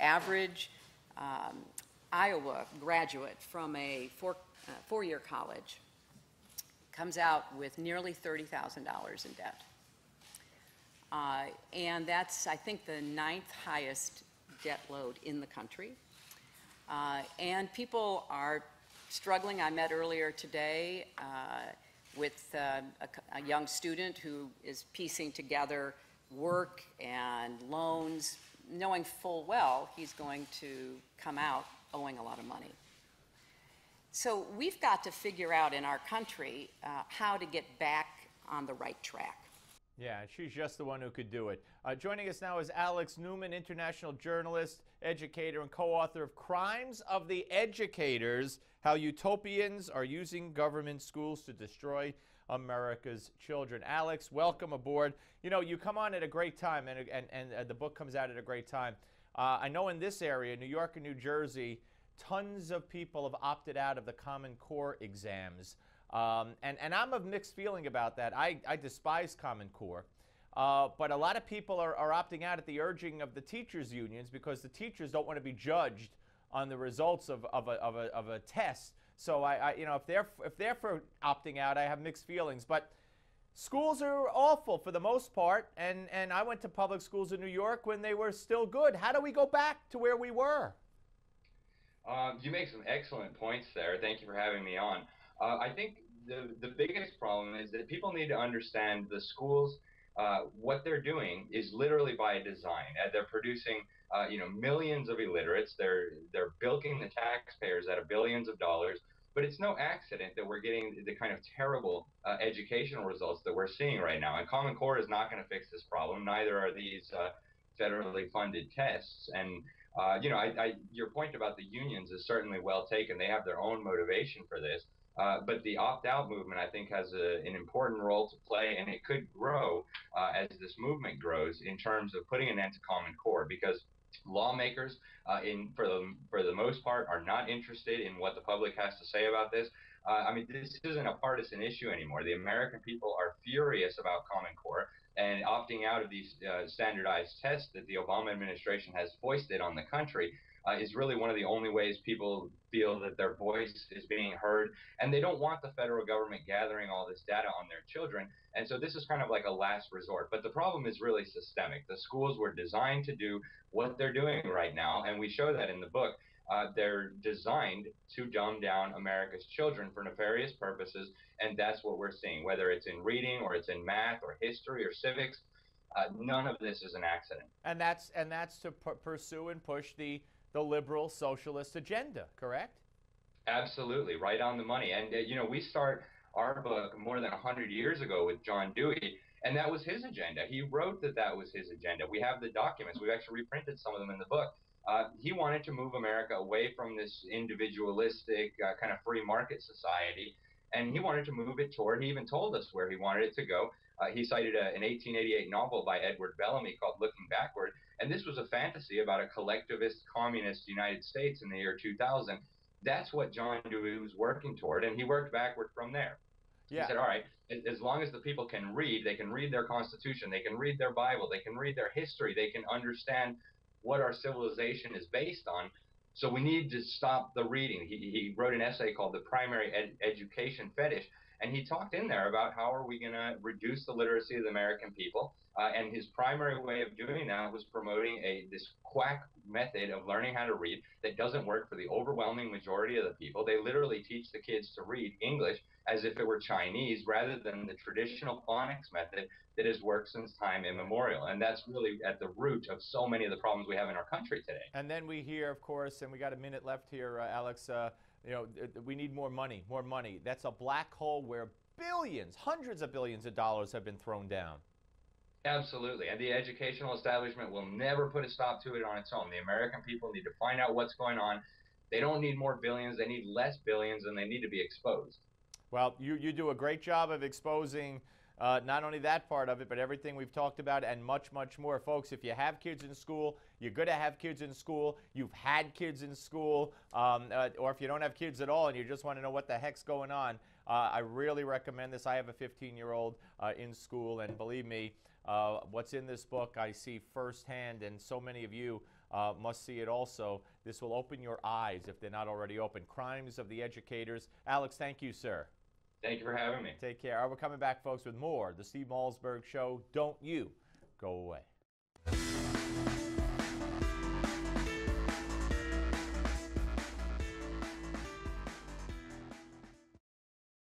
average Iowa graduate from a four-year college comes out with nearly $30,000 in debt. And that's, I think, the 9th highest debt load in the country. And people are struggling. I met earlier today with a young student who is piecing together work and loans, knowing full well he's going to come out owing a lot of money. So we've got to figure out in our country how to get back on the right track. Yeah, she's just the one who could do it. Joining us now is Alex Newman, international journalist, educator, and co-author of Crimes of the Educators, How Utopians Are Using Government Schools to Destroy America's Children. Alex, welcome aboard. You know, you come on at a great time, and the book comes out at a great time. I know in this area, New York and New Jersey, tons of people have opted out of the Common Core exams. And I'm of mixed feeling about that. I despise Common Core. But a lot of people are opting out at the urging of the teachers' unions because the teachers don't want to be judged on the results of a test. So you know, if they're for opting out, I have mixed feelings. But schools are awful for the most part, and I went to public schools in New York when they were still good. How do we go back to where we were? You make some excellent points there. Thank you for having me on. I think the biggest problem is that people need to understand the schools, what they're doing is literally by design. They're producing you know, millions of illiterates. They're bilking the taxpayers out of billions of dollars. But it's no accident that we're getting the kind of terrible educational results that we're seeing right now. And Common Core is not going to fix this problem. Neither are these federally funded tests. And you know, your point about the unions is certainly well taken. They have their own motivation for this. But the opt-out movement, I think, has an important role to play, and it could grow as this movement grows in terms of putting an end to Common Core, because lawmakers, for the most part, are not interested in what the public has to say about this. I mean, this isn't a partisan issue anymore. The American people are furious about Common Core, and opting out of these standardized tests that the Obama administration has foisted on the country is really one of the only ways people feel that their voice is being heard. And they don't want the federal government gathering all this data on their children. And so this is kind of like a last resort. But the problem is really systemic. The schools were designed to do what they're doing right now, and we show that in the book. They're designed to dumb down America's children for nefarious purposes, and that's what we're seeing, whether it's in reading or it's in math or history or civics. None of this is an accident. And that's to pursue and push the liberal socialist agenda, correct? Absolutely, right on the money. And you know, we start our book more than 100 years ago with John Dewey, and that was his agenda. He wrote that was his agenda. We have the documents. We've actually reprinted some of them in the book. He wanted to move America away from this individualistic kind of free market society, and he wanted to move it toward, he even told us where he wanted it to go. He cited an 1888 novel by Edward Bellamy called Looking Backward, and this was a fantasy about a collectivist communist United States in the year 2000. That's what John Dewey was working toward, and he worked backward from there. Yeah. He said, all right, as long as the people can read, they can read their Constitution, they can read their Bible, they can read their history, they can understand what our civilization is based on. So we need to stop the reading. He wrote an essay called The Primary Education Fetish, and he talked in there about how are we going to reduce the literacy of the American people. And his primary way of doing that was promoting this quack method of learning how to read that doesn't work for the overwhelming majority of the people. They literally teach the kids to read English as if it were Chinese, rather than the traditional phonics method that has worked since time immemorial. And that's really at the root of so many of the problems we have in our country today. And then we hear, of course, and we got a minute left here, Alex, you know, we need more money, more money. That's a black hole where billions, hundreds of billions of dollars have been thrown down. Absolutely. And the educational establishment will never put a stop to it on its own. The American people need to find out what's going on. They don't need more billions. They need less billions, and they need to be exposed. Well, you do a great job of exposing not only that part of it, but everything we've talked about and much, much more. Folks, if you have kids in school, you're going to have kids in school, you've had kids in school, or if you don't have kids at all and you just want to know what the heck's going on, I really recommend this. I have a 15-year-old in school, and believe me, what's in this book I see firsthand, and so many of you must see it also. This will open your eyes if they're not already open. Crimes of the Educators. Alex, thank you, sir. Thank you for having me. Take care. We're coming back, folks, with more. The Steve Malzberg Show. Don't you go away.